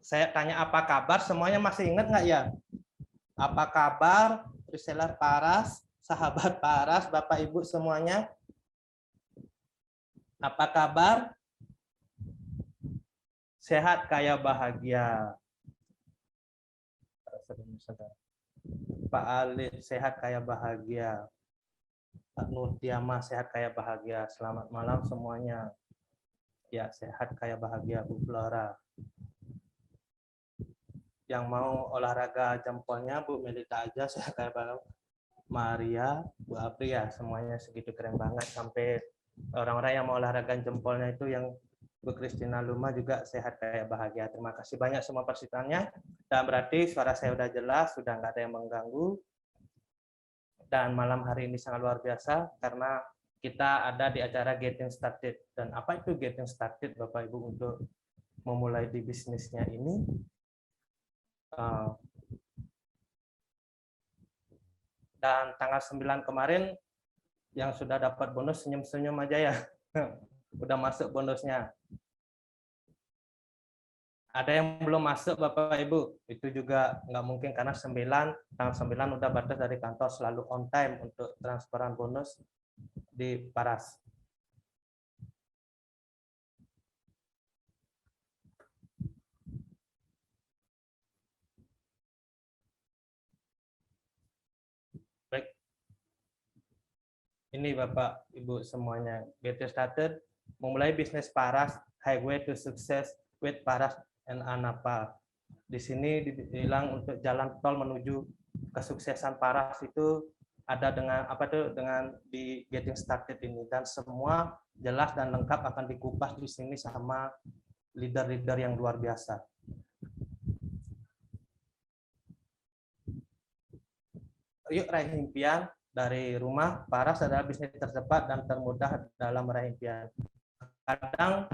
saya tanya apa kabar, semuanya masih ingat nggak ya? Apa kabar reseller Paras, sahabat Paras, Bapak Ibu semuanya? Apa kabar? Sehat, kaya, bahagia. Pak Alif sehat, kaya, bahagia. Pak Nurtiama sehat, kaya, bahagia. Selamat malam semuanya. Ya, sehat, kaya, bahagia, Bu Flora. Yang mau olahraga jempolnya, Bu Melita aja, sehat, kaya, bahagia. Maria, Bu Apria, semuanya segitu keren banget. Sampai orang-orang yang mau olahraga jempolnya itu yang Bu Kristina Luma juga sehat, kaya, bahagia. Terima kasih banyak semua persitannya. Dan berarti suara saya sudah jelas, sudah nggak ada yang mengganggu. Dan malam hari ini sangat luar biasa karena kita ada di acara Getting Started. Dan apa itu Getting Started, Bapak Ibu, untuk memulai di bisnisnya ini? Dan tanggal 9 kemarin yang sudah dapat bonus senyum-senyum aja ya. Udah masuk bonusnya. Ada yang belum masuk Bapak Ibu, itu juga nggak mungkin karena tanggal 9 udah batas dari kantor, selalu on time untuk transferan bonus di Paras. Baik. Ini Bapak Ibu semuanya, Getting Started, memulai bisnis Paras, Highway to Success with Paras and Anapa. Di sini dibilang untuk jalan tol menuju kesuksesan Paras itu ada dengan apa tuh, dengan di Getting Started ini, dan semua jelas dan lengkap akan dikupas di sini sama leader-leader yang luar biasa. Yuk raih impian. Dari rumah, Paras adalah bisnis tercepat dan termudah dalam meraih impian. Kadang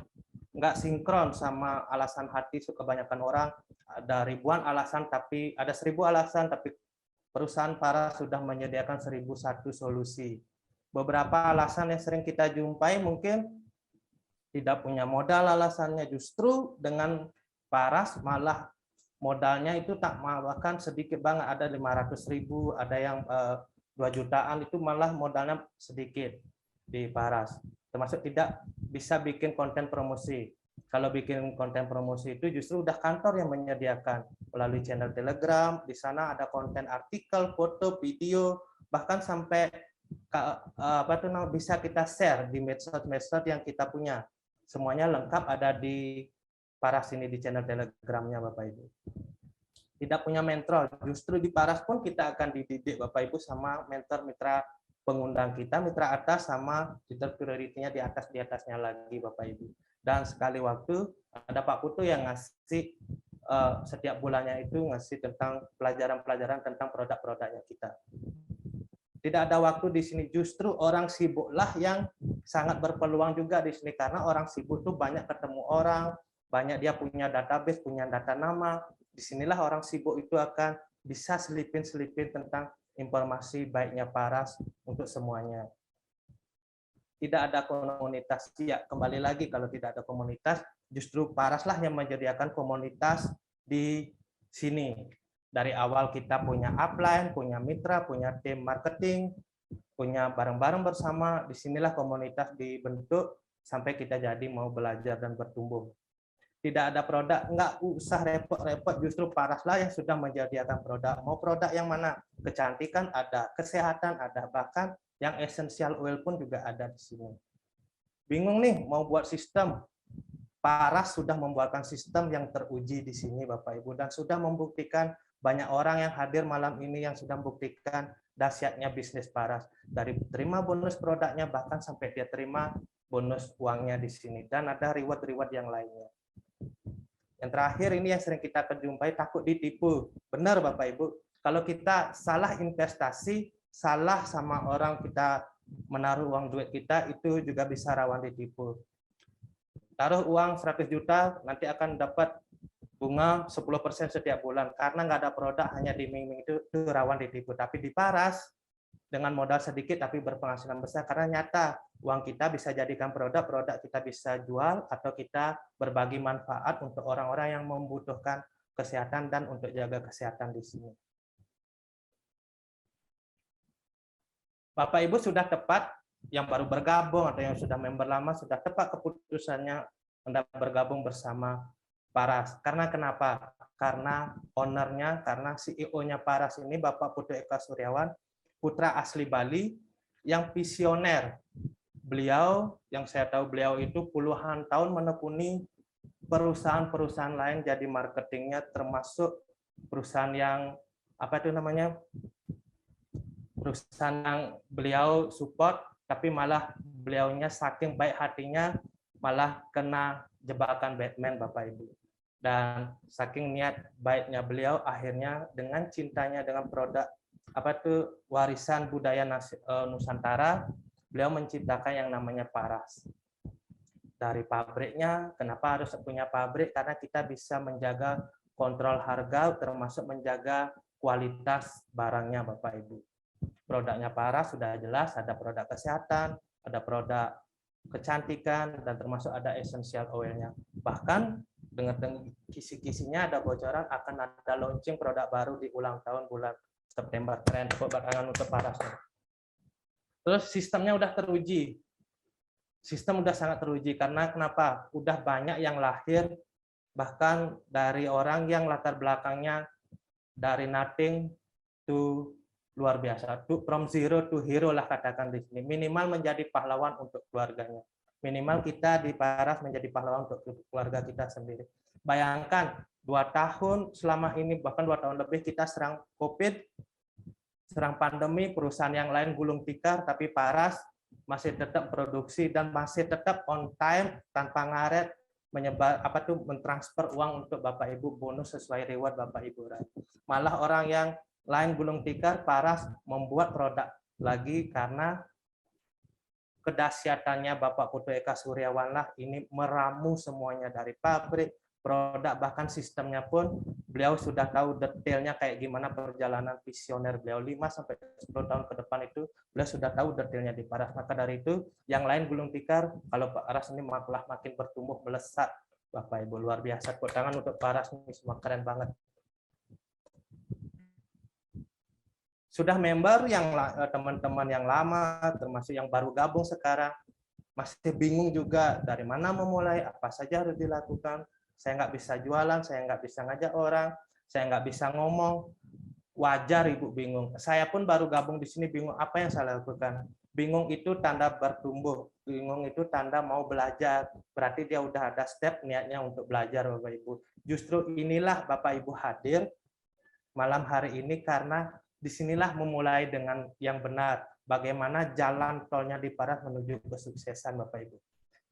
nggak sinkron sama alasan hati kebanyakan orang. Ada ribuan alasan, tapi ada 1000 alasan, tapi perusahaan Paras sudah menyediakan 1001 solusi. Beberapa alasan yang sering kita jumpai mungkin tidak punya modal alasannya, justru dengan Paras malah modalnya itu tak bahkan sedikit banget, ada 500.000, ada yang 2 jutaan, itu malah modalnya sedikit di Paras. Termasuk tidak bisa bikin konten promosi. Kalau bikin konten promosi itu justru udah kantor yang menyediakan melalui channel Telegram. Di sana ada konten artikel, foto, video, bahkan sampai bisa kita share di medsos yang kita punya. Semuanya lengkap ada di Paras ini, di channel Telegramnya Bapak Ibu. Tidak punya mentor, justru di Paras pun kita akan dididik Bapak Ibu sama mentor mitra pengundang kita, mitra atas sama fitur prioritinya di atasnya lagi Bapak Ibu. Dan sekali waktu ada Pak Putu yang ngasih setiap bulannya itu ngasih tentang pelajaran-pelajaran tentang produk-produknya kita. Tidak ada waktu di sini, justru orang sibuklah yang sangat berpeluang juga di sini, karena orang sibuk tuh banyak ketemu orang, banyak dia punya database, punya data nama. Disinilah orang sibuk itu akan bisa selipin tentang informasi baiknya Paras untuk semuanya. Tidak ada komunitas, ya kembali lagi kalau tidak ada komunitas, justru Paraslah yang menyediakan komunitas di sini. Dari awal kita punya upline, punya mitra, punya tim marketing, punya bareng-bareng bersama, disinilah komunitas dibentuk sampai kita jadi mau belajar dan bertumbuh. Tidak ada produk, nggak usah repot-repot, justru Paraslah yang sudah menyediakan produk. Mau produk yang mana? Kecantikan ada, kesehatan ada, bahkan yang essential oil pun juga ada di sini. Bingung nih mau buat sistem? Paras sudah membuatkan sistem yang teruji di sini Bapak Ibu, dan sudah membuktikan, banyak orang yang hadir malam ini yang sudah membuktikan dahsyatnya bisnis Paras. Dari terima bonus produknya bahkan sampai dia terima bonus uangnya di sini, dan ada reward-reward yang lainnya. Yang terakhir ini yang sering kita jumpai, takut ditipu. Benar Bapak Ibu, kalau kita salah investasi, salah sama orang, kita menaruh uang duit kita, itu juga bisa rawan ditipu. Taruh uang 100 juta, nanti akan dapat bunga 10% setiap bulan. Karena nggak ada produk, hanya diiming-iming, itu rawan ditipu. Tapi di Paras, dengan modal sedikit tapi berpenghasilan besar, karena nyata uang kita bisa jadikan produk kita bisa jual, atau kita berbagi manfaat untuk orang-orang yang membutuhkan kesehatan dan untuk jaga kesehatan di sini. Bapak Ibu sudah tepat, yang baru bergabung atau yang sudah member lama sudah tepat keputusannya untuk bergabung bersama Paras. Karena kenapa? Karena ownernya, karena CEO-nya Paras ini Bapak Putu Eka Suryawan, putra asli Bali yang visioner. Beliau, yang saya tahu beliau itu puluhan tahun menekuni perusahaan-perusahaan lain jadi marketingnya, termasuk perusahaan yang apa itu namanya, perusahaan yang beliau support, tapi malah beliaunya saking baik hatinya malah kena jebakan Batman, Bapak Ibu. Dan saking niat baiknya beliau, akhirnya dengan cintanya dengan produk apa itu warisan budaya Nusantara, beliau menciptakan yang namanya Paras. Dari pabriknya, kenapa harus punya pabrik? Karena kita bisa menjaga kontrol harga, termasuk menjaga kualitas barangnya, Bapak Ibu. Produknya Paras sudah jelas, ada produk kesehatan, ada produk kecantikan, dan termasuk ada essential oil-nya. Bahkan dengan kisi-kisinya ada bocoran akan ada launching produk baru di ulang tahun bulan September. Keren, tepuk tangan untuk Paras. Terus sistemnya udah teruji. Sistem udah sangat teruji karena kenapa? Udah banyak yang lahir bahkan dari orang yang latar belakangnya dari nothing to luar biasa, from zero to hero lah katakan di sini. Minimal menjadi pahlawan untuk keluarganya. Minimal kita di Paras menjadi pahlawan untuk keluarga kita sendiri. Bayangkan 2 tahun selama ini, bahkan 2 tahun lebih kita serang COVID, serang pandemi, perusahaan yang lain gulung tikar, tapi Paras masih tetap produksi dan masih tetap on time tanpa ngaret menyebar mentransfer uang untuk Bapak Ibu, bonus sesuai reward Bapak Ibu. Malah orang yang lain gulung tikar, Paras membuat produk lagi karena kedahsyatannya Bapak Putu Eka Suryawan lah ini meramu semuanya dari pabrik, produk, bahkan sistemnya pun beliau sudah tahu detailnya kayak gimana perjalanan visioner beliau 5-10 tahun ke depan itu beliau sudah tahu detailnya di Paras. Maka dari itu yang lain gulung tikar, kalau Paras ini malah makin bertumbuh melesat. Bapak Ibu luar biasa, tepuk tangan untuk Paras ini, semua keren banget. Sudah member yang teman-teman yang lama, termasuk yang baru gabung sekarang, masih bingung juga dari mana memulai, apa saja harus dilakukan. Saya nggak bisa jualan, saya nggak bisa ngajak orang, saya nggak bisa ngomong. Wajar Ibu bingung. Saya pun baru gabung di sini bingung apa yang saya lakukan. Bingung itu tanda bertumbuh, bingung itu tanda mau belajar. Berarti dia udah ada step niatnya untuk belajar, Bapak Ibu. Justru inilah Bapak Ibu hadir malam hari ini karena disinilah memulai dengan yang benar. Bagaimana jalan tolnya di Paras menuju kesuksesan, Bapak Ibu.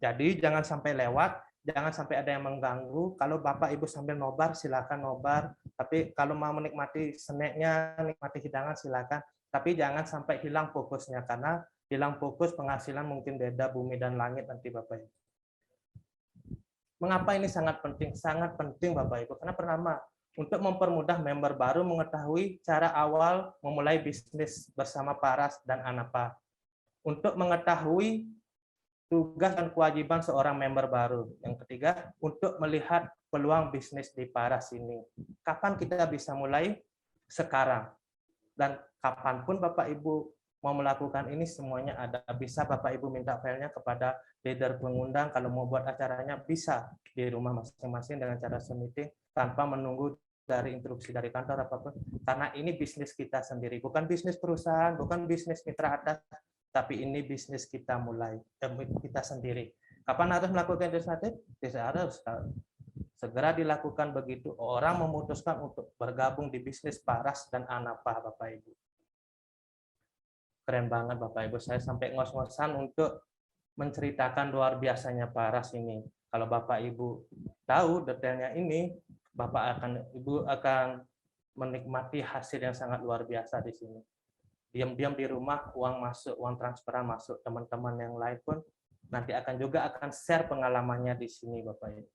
Jadi jangan sampai lewat, jangan sampai ada yang mengganggu. Kalau Bapak Ibu sambil nobar, silakan nobar. Tapi kalau mau menikmati snacknya, nikmati hidangan, silakan. Tapi jangan sampai hilang fokusnya, karena hilang fokus penghasilan mungkin beda bumi dan langit nanti, Bapak Ibu. Mengapa ini sangat penting? Sangat penting, Bapak Ibu. Karena pertama, untuk mempermudah member baru mengetahui cara awal memulai bisnis bersama Paras dan Anapa. Untuk mengetahui tugas dan kewajiban seorang member baru. Yang ketiga, untuk melihat peluang bisnis di Paras ini. Kapan kita bisa mulai? Sekarang. Dan kapanpun Bapak Ibu mau melakukan ini, semuanya ada. Bisa Bapak Ibu minta filenya kepada leader pengundang, kalau mau buat acaranya bisa di rumah masing-masing dengan cara meeting tanpa menunggu dari instruksi dari kantor apapun. Karena ini bisnis kita sendiri, bukan bisnis perusahaan, bukan bisnis mitra atas, tapi ini bisnis kita mulai, kita sendiri. Kapan harus melakukan inisiatif? Tidak harus. Segera dilakukan begitu orang memutuskan untuk bergabung di bisnis Paras dan Anapa, Bapak Ibu. Keren banget Bapak Ibu, saya sampai ngos-ngosan untuk menceritakan luar biasanya Paras ini. Kalau Bapak Ibu tahu detailnya ini, Ibu akan menikmati hasil yang sangat luar biasa di sini. Diam-diam di rumah, uang masuk, uang transferan masuk. Teman-teman yang lain pun nanti akan share pengalamannya di sini, Bapak Ibu.